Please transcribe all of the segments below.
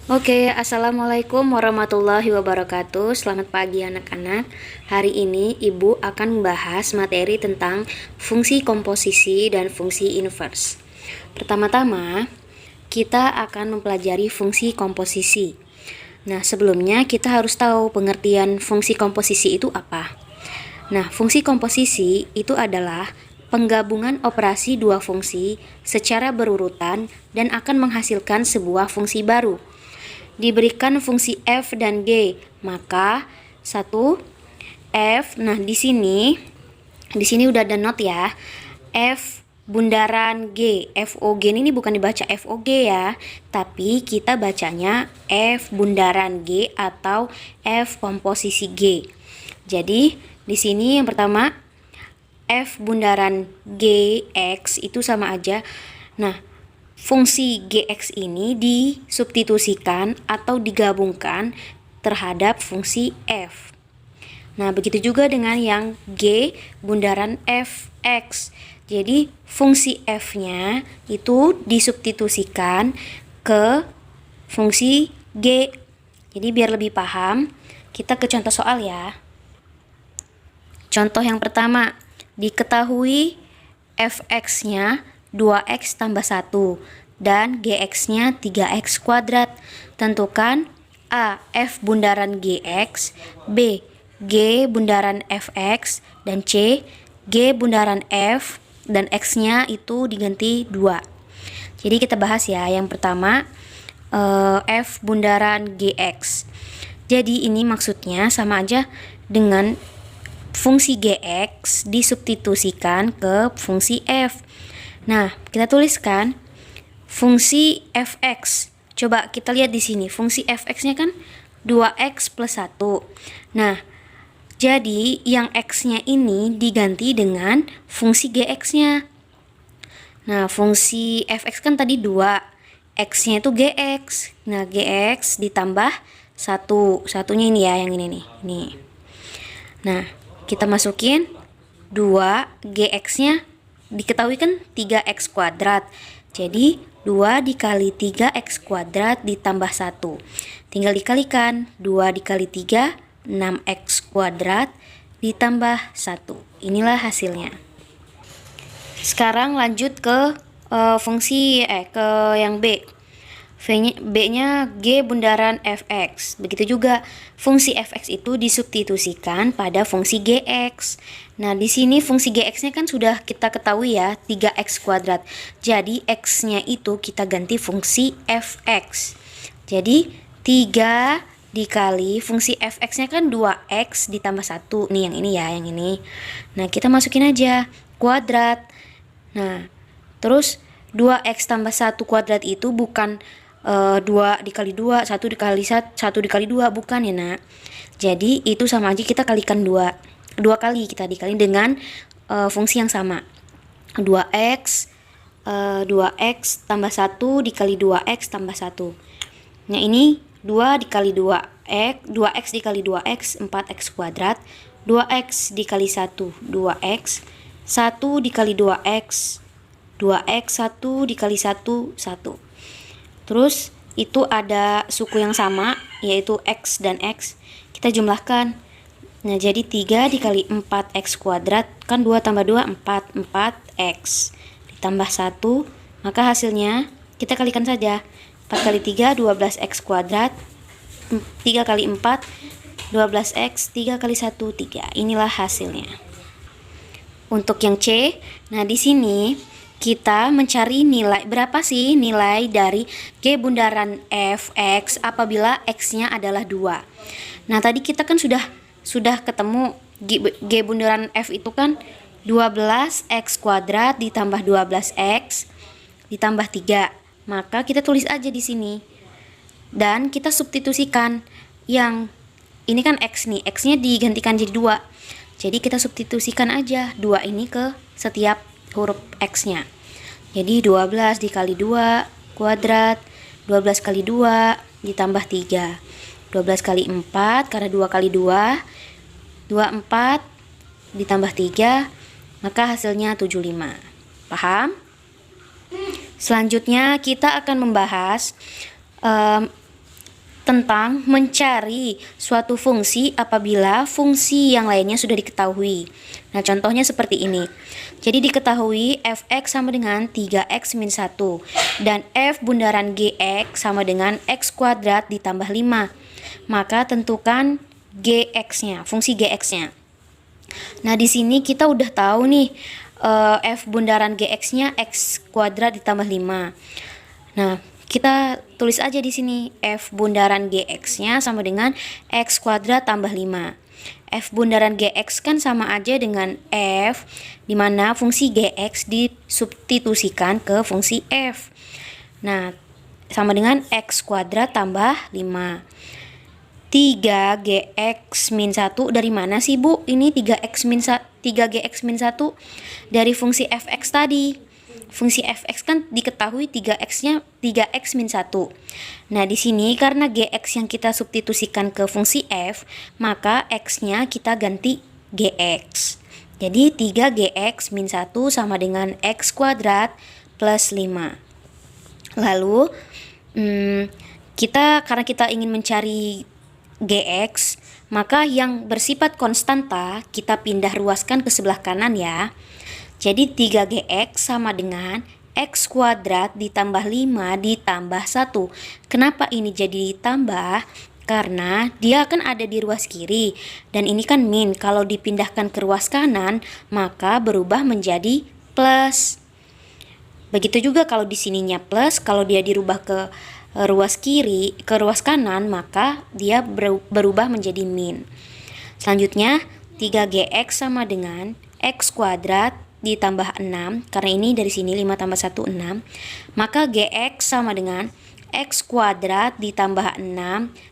Oke, Assalamualaikum warahmatullahi wabarakatuh. Selamat pagi anak-anak. Hari ini Ibu akan membahas materi tentang fungsi komposisi dan fungsi inverse. Pertama-tama, kita akan mempelajari fungsi komposisi. Nah, sebelumnya kita harus tahu pengertian fungsi komposisi itu apa. Nah, fungsi komposisi itu adalah penggabungan operasi dua fungsi secara berurutan dan akan menghasilkan sebuah fungsi baru. Diberikan fungsi f dan g, maka satu f. Nah, di sini udah ada not ya. F bundaran g, FOG ini bukan dibaca FOG ya, tapi kita bacanya F bundaran G atau F komposisi G. Jadi, di sini yang pertama F bundaran GX itu sama aja. Nah, fungsi GX ini disubstitusikan atau digabungkan terhadap fungsi F. Nah, begitu juga dengan yang G bundaran Fx. Jadi, fungsi F-nya itu disubstitusikan ke fungsi G. Jadi, biar lebih paham, kita ke contoh soal ya. Contoh yang pertama, diketahui Fx-nya 2x tambah 1 dan Gx-nya 3x kuadrat. Tentukan A. F bundaran Gx, B. G bundaran Fx, dan C. G bundaran F dan X-nya itu diganti 2. Jadi kita bahas ya. Yang pertama F bundaran Gx. Jadi ini maksudnya sama aja dengan fungsi Gx disubstitusikan ke fungsi F. Nah, kita tuliskan fungsi Fx. Coba kita lihat di sini, fungsi Fx-nya kan 2x plus 1. Nah, jadi yang x-nya ini diganti dengan fungsi Gx-nya. Nah, fungsi Fx kan tadi 2, x-nya itu Gx. Nah, Gx ditambah 1. Satunya ini ya, yang ini nih. Ini. Nah, kita masukin 2, Gx-nya diketahui kan 3x kuadrat. Jadi 2 dikali 3x kuadrat ditambah 1. Tinggal dikalikan, 2 dikali 3, 6x kuadrat ditambah 1. Inilah hasilnya. Sekarang lanjut ke ke yang B. B-nya G bundaran Fx. Begitu juga fungsi Fx itu disubstitusikan pada fungsi Gx. Nah, di sini fungsi Gx-nya kan sudah kita ketahui ya, 3x kuadrat. Jadi x-nya itu kita ganti fungsi Fx. Jadi 3 dikali fungsi Fx-nya kan 2x ditambah 1. Nih yang ini ya, yang ini. Nah, kita masukin aja kuadrat. Nah, terus 2x tambah 1 kuadrat itu bukan 2 dikali 2, 1 dikali 1 dikali 2, bukan ya nak. Jadi itu sama aja kita kalikan 2 kali, kita dikali dengan fungsi yang sama. 2x 2x tambah 1 dikali 2x tambah 1. Nah, ini 2 dikali 2x, 2x dikali 2x 4x kuadrat. 2x dikali 1 2x, 1 dikali 2x 2x, 1 dikali 1 1. Terus itu ada suku yang sama, yaitu x dan x. Kita jumlahkan. Nah, jadi 3 dikali 4x kuadrat, kan 2 tambah 2, 4. 4x ditambah 1, maka hasilnya kita kalikan saja. 4 kali 3, 12x kuadrat. 3 kali 4, 12x. 3 kali 1, 3. Inilah hasilnya. Untuk yang C, nah di sini kita mencari nilai, berapa sih nilai dari G bundaran Fx apabila x-nya adalah 2. Nah, tadi kita kan sudah ketemu G bundaran F itu kan 12x kuadrat ditambah 12x ditambah 3. Maka kita tulis aja di sini. Dan kita substitusikan yang ini kan x nih, x-nya digantikan jadi 2. Jadi kita substitusikan aja 2 ini ke setiap huruf x-nya. Jadi 12 dikali 2 kuadrat, 12 kali 2 ditambah 3. 12 kali 4, karena 2 kali 2, 24 ditambah 3, maka hasilnya 75. Paham? Selanjutnya kita akan membahas tentang mencari suatu fungsi apabila fungsi yang lainnya sudah diketahui. Nah, contohnya seperti ini. Jadi diketahui fx sama dengan 3x min 1 dan f bundaran gx sama dengan x kuadrat ditambah 5. Maka tentukan gx-nya, fungsi gx-nya. Nah, di sini kita udah tahu nih f bundaran gx-nya x kuadrat ditambah 5. Nah, kita tulis aja di sini f bundaran gx-nya sama dengan x kuadrat tambah 5. F bundaran gx kan sama aja dengan f, di mana fungsi gx disubstitusikan ke fungsi f. Nah, sama dengan x kuadrat tambah 5. 3gx min 1 dari mana sih, Bu? Ini 3gx min 1 dari fungsi fx tadi. Fungsi fx kan diketahui 3x min 1. Nah, di sini karena gx yang kita substitusikan ke fungsi f, maka x-nya kita ganti gx. Jadi 3gx min 1 sama dengan x kuadrat plus 5. Lalu karena kita ingin mencari gx, maka yang bersifat konstanta kita pindah ruaskan ke sebelah kanan ya. Jadi 3gx sama dengan x kuadrat ditambah 5 ditambah 1. Kenapa ini jadi ditambah? Karena dia akan ada di ruas kiri. Dan ini kan min. Kalau dipindahkan ke ruas kanan, maka berubah menjadi plus. Begitu juga kalau di sininya plus, kalau dia dirubah ke ruas kiri, ke ruas kanan, maka dia berubah menjadi min. Selanjutnya, 3gx sama dengan x kuadrat ditambah 6, karena ini dari sini 5 tambah 1 6, maka gx sama dengan x kuadrat ditambah 6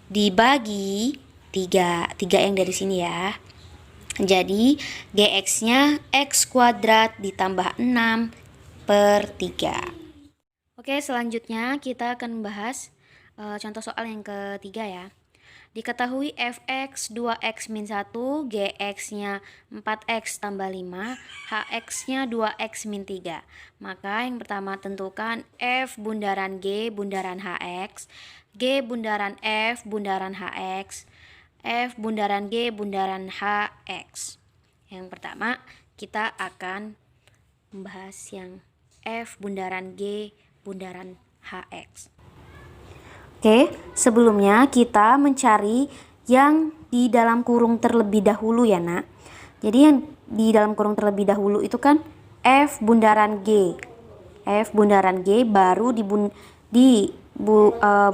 dibagi 3 yang dari sini ya. Jadi gx nya x kuadrat ditambah 6 per 3. Oke, selanjutnya kita akan membahas contoh soal yang ketiga ya. Diketahui fx 2x min 1, gx-nya 4x tambah 5, hx-nya 2x min 3. Maka yang pertama tentukan f bundaran g bundaran hx, g bundaran f bundaran hx, f bundaran g bundaran hx. Yang pertama kita akan membahas yang f bundaran g bundaran hx. Oke, sebelumnya kita mencari yang di dalam kurung terlebih dahulu ya, Nak. Jadi yang di dalam kurung terlebih dahulu itu kan f bundaran g. F bundaran g baru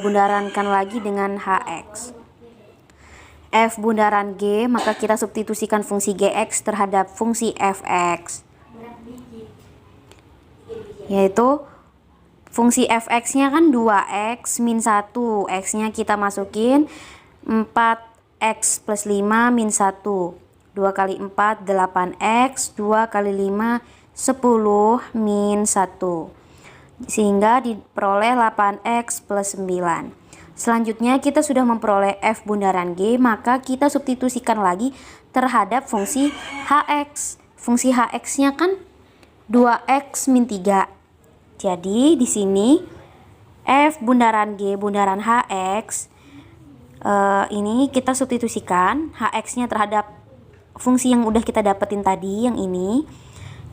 bundarankan lagi dengan hx. F bundaran g, maka kita substitusikan fungsi gx terhadap fungsi fx. Yaitu fungsi fx-nya kan 2x min 1, x-nya kita masukin 4x plus 5 min 1. 2 kali 4, 8x, 2 kali 5, 10 min 1. Sehingga diperoleh 8x plus 9. Selanjutnya kita sudah memperoleh f bundaran g, maka kita substitusikan lagi terhadap fungsi hx. Fungsi hx-nya kan 2x min 3. Jadi di sini f bundaran g bundaran hx ini kita substitusikan hx-nya terhadap fungsi yang udah kita dapetin tadi yang ini.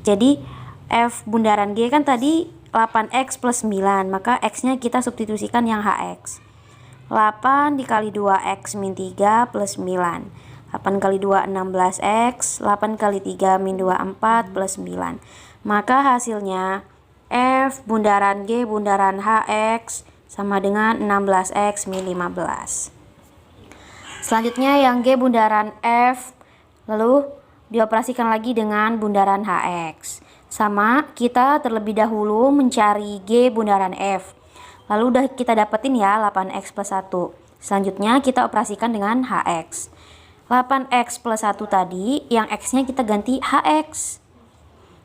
Jadi f bundaran g kan tadi 8x plus 9, maka x-nya kita substitusikan yang hx. 8 dikali 2x min 3 plus 9. 8 kali 2 16x, 8 kali 3 min 2 4 plus 9. Maka hasilnya f bundaran g bundaran hx sama dengan 16x min 15. Selanjutnya yang g bundaran f lalu dioperasikan lagi dengan bundaran hx. Sama, kita terlebih dahulu mencari g bundaran f. Lalu udah kita dapetin ya 8x plus 1. Selanjutnya kita operasikan dengan hx. 8x plus 1 tadi, yang x-nya kita ganti hx.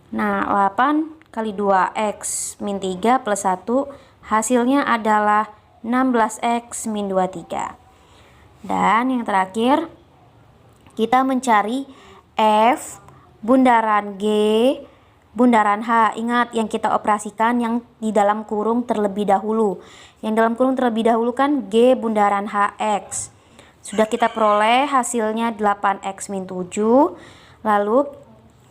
Nah, 8 kali 2x min 3 plus 1 hasilnya adalah 16x min 23. Dan yang terakhir kita mencari f bundaran g bundaran H. Ingat yang kita operasikan yang di dalam kurung terlebih dahulu. Yang dalam kurung terlebih dahulu kan G bundaran HX. Sudah kita peroleh hasilnya 8X min 7. Lalu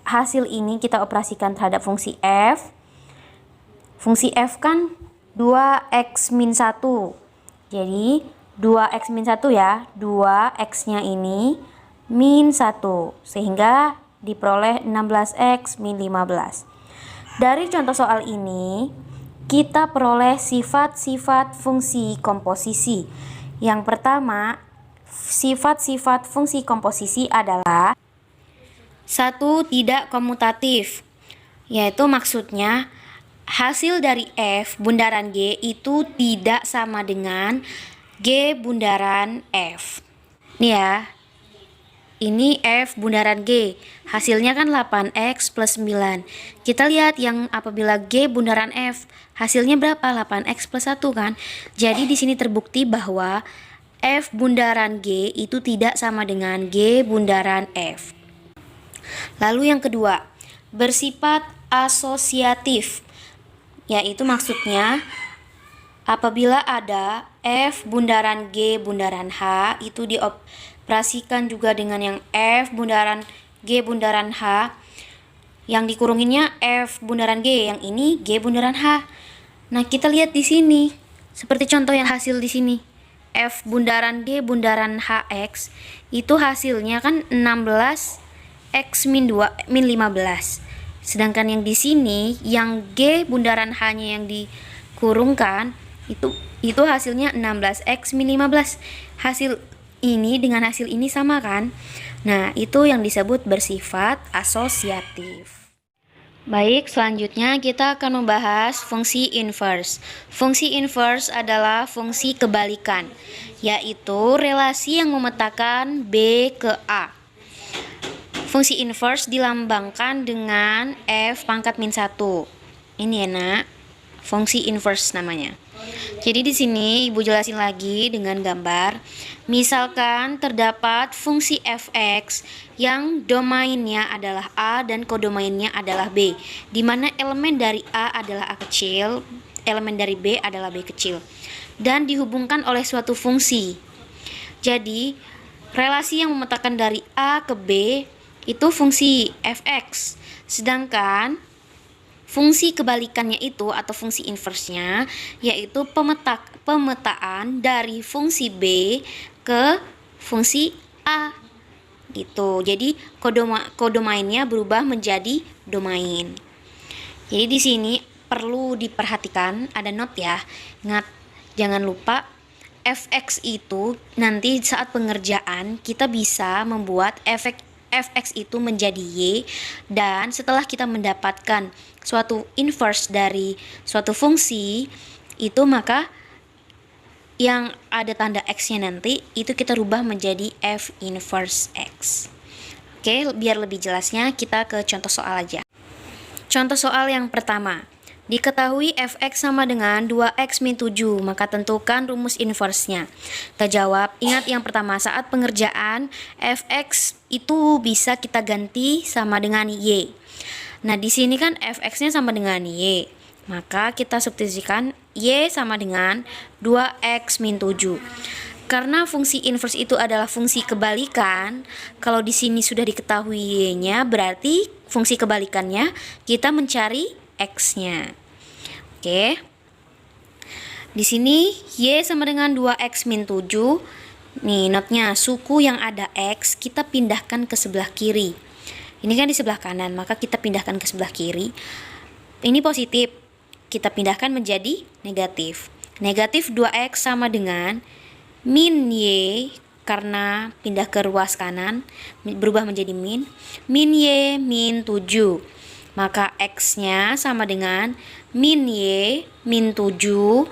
hasil ini kita operasikan terhadap fungsi F. Fungsi F kan 2X min 1. Jadi 2X min 1 ya. 2X-nya ini min 1. Sehingga diperoleh 16X min 15. Dari contoh soal ini, kita peroleh sifat-sifat fungsi komposisi. Yang pertama, sifat-sifat fungsi komposisi adalah 1. Tidak komutatif, yaitu maksudnya hasil dari F bundaran G itu tidak sama dengan G bundaran F. Nih ya. Ini F bundaran G, hasilnya kan 8X plus 9. Kita lihat yang apabila G bundaran F, hasilnya berapa? 8X plus 1 kan? Jadi di sini terbukti bahwa F bundaran G itu tidak sama dengan G bundaran F. Lalu yang kedua, bersifat asosiatif, yaitu maksudnya apabila ada F bundaran G bundaran H itu dioperasikan juga dengan yang F bundaran G bundaran H, yang dikurunginnya F bundaran G, yang ini G bundaran H. Nah, kita lihat di sini seperti contoh yang hasil di sini. F bundaran G bundaran HX itu hasilnya kan 16X min 2 min 15. Sedangkan yang di sini yang G bundaran H-nya yang dikurungkan itu hasilnya 16X min 15. Hasil ini dengan hasil ini sama kan? Nah, itu yang disebut bersifat asosiatif. Baik, selanjutnya kita akan membahas fungsi inverse. Fungsi inverse adalah fungsi kebalikan, yaitu relasi yang memetakan B ke A. Fungsi inverse dilambangkan dengan F pangkat min 1. Ini ya nak, fungsi inverse namanya. Jadi di sini Ibu jelasin lagi dengan gambar. Misalkan terdapat fungsi fx yang domainnya adalah A dan kodomainnya adalah B, di mana elemen dari A adalah A kecil, elemen dari B adalah B kecil, dan dihubungkan oleh suatu fungsi. Jadi relasi yang memetakan dari A ke B itu fungsi fx, sedangkan fungsi kebalikannya itu atau fungsi inversenya yaitu pemetaan dari fungsi B ke fungsi A gitu. Jadi kodomainnya berubah menjadi domain. Jadi di sini perlu diperhatikan, ada note ya. Ingat, jangan lupa fx itu nanti saat pengerjaan kita bisa membuat fx itu menjadi y, dan setelah kita mendapatkan suatu inverse dari suatu fungsi itu, maka yang ada tanda x-nya nanti itu kita rubah menjadi f inverse x. Oke, biar lebih jelasnya kita ke contoh soal aja. Contoh soal yang pertama. Diketahui fx sama dengan 2x min 7, maka tentukan rumus inversenya. Kita jawab, ingat yang pertama, saat pengerjaan fx itu bisa kita ganti sama dengan y. Nah, di sini kan fx-nya sama dengan y, maka kita substitusikan y sama dengan 2x min 7. Karena fungsi inverse itu adalah fungsi kebalikan, kalau di sini sudah diketahui y-nya, berarti fungsi kebalikannya kita mencari x-nya. Oke. Di sini y sama dengan 2x min 7. Nih, notnya, suku yang ada x kita pindahkan ke sebelah kiri. Ini kan di sebelah kanan, maka kita pindahkan ke sebelah kiri. Ini positif, kita pindahkan menjadi negatif. Negatif 2x sama dengan min y, karena pindah ke ruas kanan berubah menjadi min y min 7. Maka x-nya sama dengan min y min 7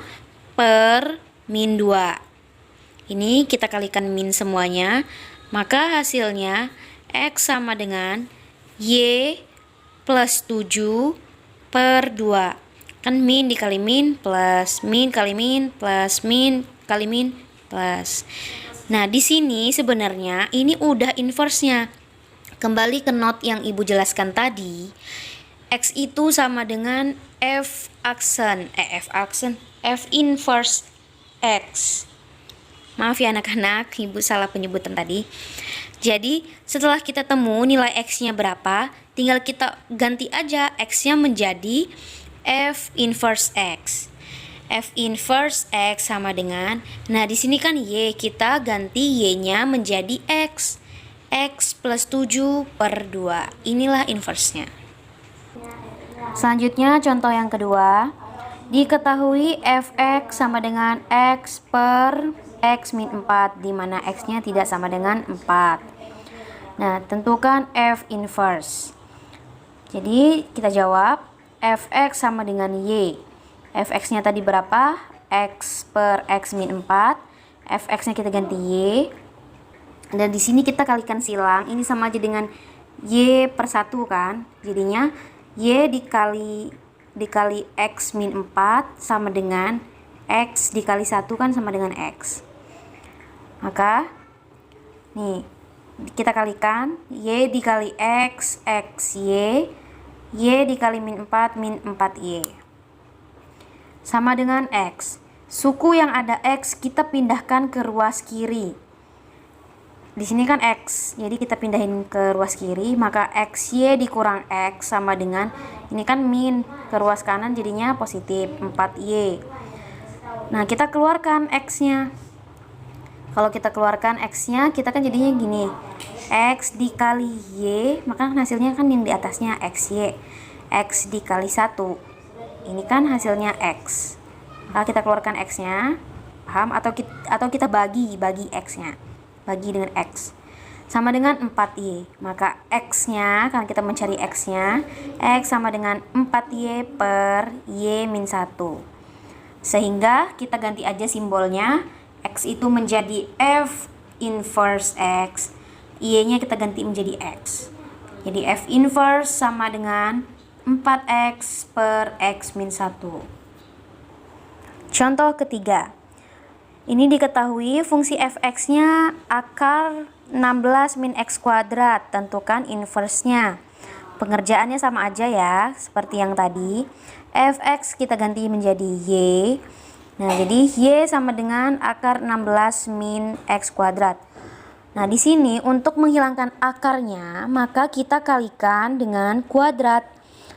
per min 2. Ini kita kalikan min semuanya, maka hasilnya x sama dengan y plus 7 per 2. Kan min dikali min plus min kali min plus min kali min plus. Nah, di sini sebenarnya ini udah inverse-nya. Kembali ke not yang Ibu jelaskan tadi, X itu sama dengan F inverse X. Maaf ya anak-anak, Ibu salah penyebutan tadi. Jadi setelah kita temu nilai X-nya berapa, tinggal kita ganti aja X-nya menjadi F inverse X. F inverse X sama dengan, nah di sini kan Y, kita ganti Y-nya menjadi X. X plus 7 per 2. Inilah inverse-nya. Selanjutnya contoh yang kedua. Diketahui Fx sama dengan X per X min 4, di mana X-nya tidak sama dengan 4. Nah, tentukan F inverse. Jadi, kita jawab Fx sama dengan Y. Fx-nya tadi berapa? X per X min 4. Fx-nya kita ganti Y. Dan di sini kita kalikan silang. Ini sama aja dengan Y per 1 kan? Jadinya Y dikali X min 4 sama dengan X dikali 1 kan sama dengan X. Maka nih kita kalikan Y dikali X Y, Y dikali min 4 4Y sama dengan X. Suku yang ada X kita pindahkan ke ruas kiri. Di sini kan X, jadi kita pindahin ke ruas kiri, maka XY dikurang X sama dengan, ini kan min, ke ruas kanan jadinya positif, 4Y. Nah, kita keluarkan X-nya. Kalau kita keluarkan X-nya, kita kan jadinya gini, X dikali Y, maka hasilnya kan yang di atasnya XY. X dikali 1, ini kan hasilnya X. Kalau kita keluarkan X-nya, paham? Atau kita bagi X-nya. Bagi dengan X sama dengan 4Y, maka X-nya, kan kita mencari X-nya, X sama dengan 4Y per Y min 1, sehingga kita ganti aja simbolnya. X itu menjadi F inverse X, Y-nya kita ganti menjadi X. Jadi F inverse sama dengan 4X per X min 1. Contoh ketiga. Ini diketahui fungsi fx-nya akar 16 min x kuadrat. Tentukan inverse-nya. Pengerjaannya sama aja ya, seperti yang tadi. Fx kita ganti menjadi y. Nah, jadi y sama dengan akar 16 min x kuadrat. Nah, di sini untuk menghilangkan akarnya, maka kita kalikan dengan kuadrat.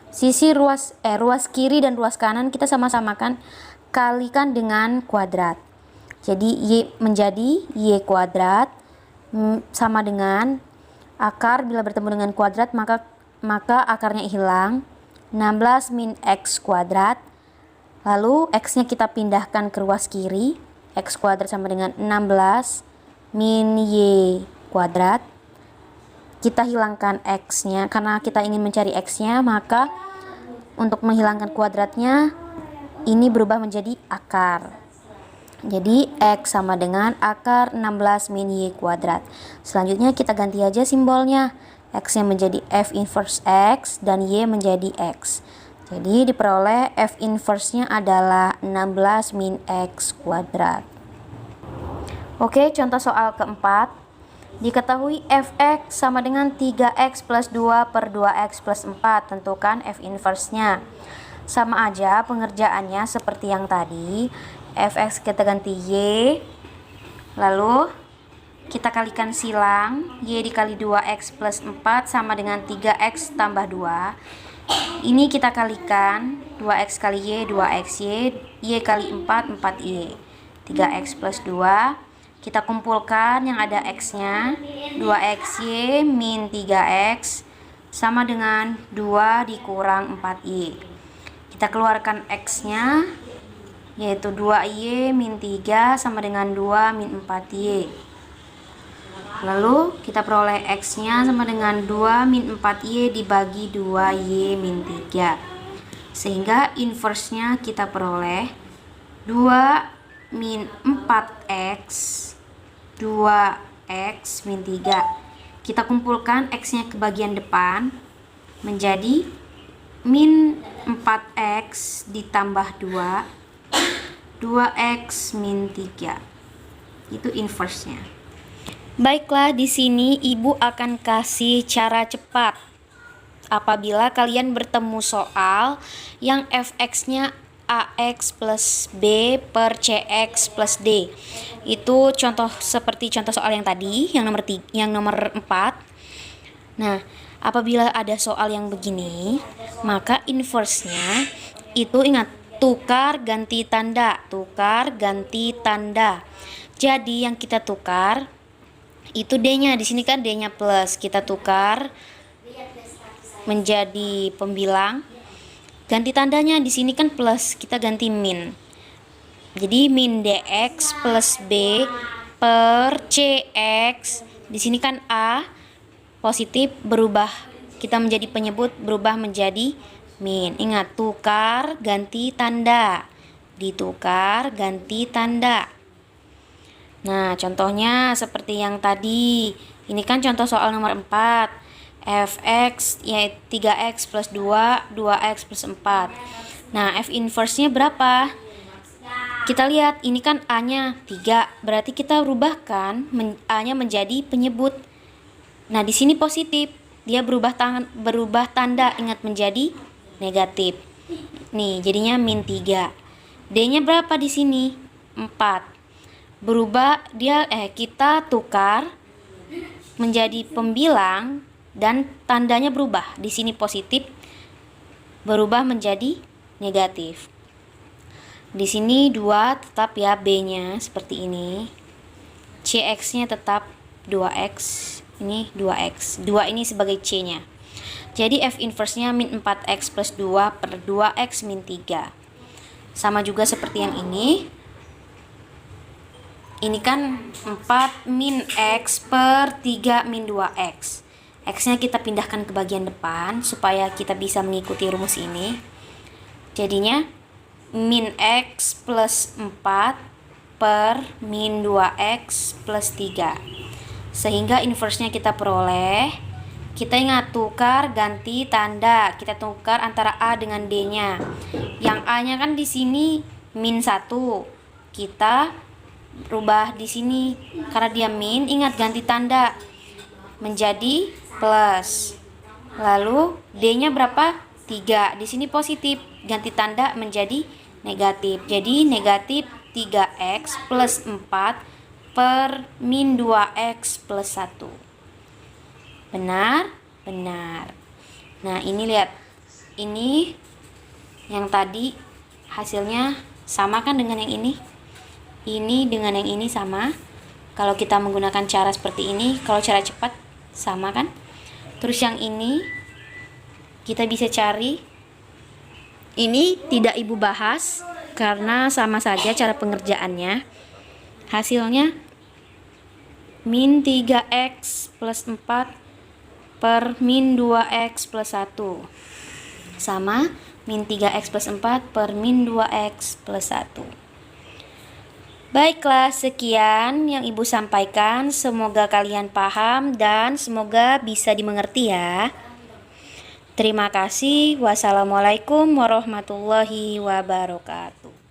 Sisi ruas kiri dan ruas kanan kita sama-samakan kalikan dengan kuadrat. Jadi Y menjadi Y kuadrat sama dengan akar, bila bertemu dengan kuadrat maka akarnya hilang, 16 min X kuadrat. Lalu X-nya kita pindahkan ke ruas kiri, X kuadrat sama dengan 16 min Y kuadrat. Kita hilangkan X-nya, karena kita ingin mencari X-nya, maka untuk menghilangkan kuadratnya ini berubah menjadi akar. Jadi X sama dengan akar 16 min Y kuadrat. Selanjutnya kita ganti aja simbolnya. X-nya menjadi F inverse X dan Y menjadi X. Jadi diperoleh F inverse-nya adalah 16 min X kuadrat. Oke, contoh soal keempat. Diketahui Fx sama dengan 3x plus 2 per 2x plus 4. Tentukan F inverse-nya. Sama aja pengerjaannya seperti yang tadi. Fx kita ganti Y, lalu kita kalikan silang, Y dikali 2x plus 4 sama dengan 3x tambah 2. Ini kita kalikan 2x kali Y, 2xy, Y kali 4, 4y. 3x plus 2, kita kumpulkan yang ada x-nya, 2xy min 3x sama dengan 2 dikurang 4y. Kita keluarkan x-nya, yaitu 2y min 3 sama dengan 2 min 4y. Lalu kita peroleh x-nya sama dengan 2 min 4y dibagi 2y min 3. Sehingga inverse-nya kita peroleh 2 min 4x 2x min 3. Kita kumpulkan x-nya ke bagian depan menjadi min 4x ditambah 2x min 3. Itu inverse-nya. Baiklah, di sini Ibu akan kasih cara cepat. apabila kalian bertemu soal yang fx-nya ax plus b per cx plus d. Itu contoh seperti contoh soal yang tadi, yang nomor 4. Nah, apabila ada soal yang begini, maka inverse-nya itu ingat, tukar ganti tanda, tukar ganti tanda. Jadi yang kita tukar itu D-nya, di sini kan D-nya plus, kita tukar menjadi pembilang. Ganti tandanya, di sini kan plus, kita ganti min. Jadi min dx plus b per cx. Di sini kan a positif berubah, kita menjadi penyebut berubah menjadi min. Ingat, tukar ganti tanda, ditukar ganti tanda. Nah, contohnya seperti yang tadi. Ini kan contoh soal nomor 4. Fx yaitu 3x plus 2, 2x plus 4. Nah, f inverse-nya berapa? Kita lihat, ini kan A-nya 3, berarti kita rubahkan A-nya menjadi penyebut. Nah, di sini positif, dia berubah tanda, ingat, menjadi negatif. Nih, jadinya min 3. D-nya berapa di sini? 4. Berubah kita tukar menjadi pembilang dan tandanya berubah. Di sini positif berubah menjadi negatif. Di sini 2 tetap ya, B-nya seperti ini. CX-nya tetap 2X. Ini 2X. 2 ini sebagai C-nya. Jadi F inverse-nya min 4X plus 2 per 2X min 3. Sama juga seperti yang ini. Ini kan 4 min X per 3 min 2X. X-nya kita pindahkan ke bagian depan supaya kita bisa mengikuti rumus ini. Jadinya min X plus 4 per min 2X plus 3. Sehingga inverse-nya kita peroleh. Kita ingat, tukar ganti tanda. Kita tukar antara A dengan D-nya. Yang A-nya kan di sini min 1. Kita rubah di sini karena dia min, ingat ganti tanda menjadi plus. Lalu D-nya berapa? 3. Di sini positif, ganti tanda menjadi negatif. Jadi negatif 3x plus 4 per min 2x plus 1. Benar? Benar. Nah, ini lihat. Ini yang tadi hasilnya sama kan dengan yang ini? Ini dengan yang ini sama. Kalau kita menggunakan cara seperti ini, kalau cara cepat sama kan? Terus yang ini kita bisa cari. Ini tidak ibu bahas karena sama saja cara pengerjaannya. Hasilnya min 3x plus 4 per min 2x plus 1 sama min 3x plus 4 per min 2x plus 1. Baiklah, sekian yang Ibu sampaikan. Semoga kalian paham dan semoga bisa dimengerti ya. Terima kasih. Wassalamualaikum warahmatullahi wabarakatuh.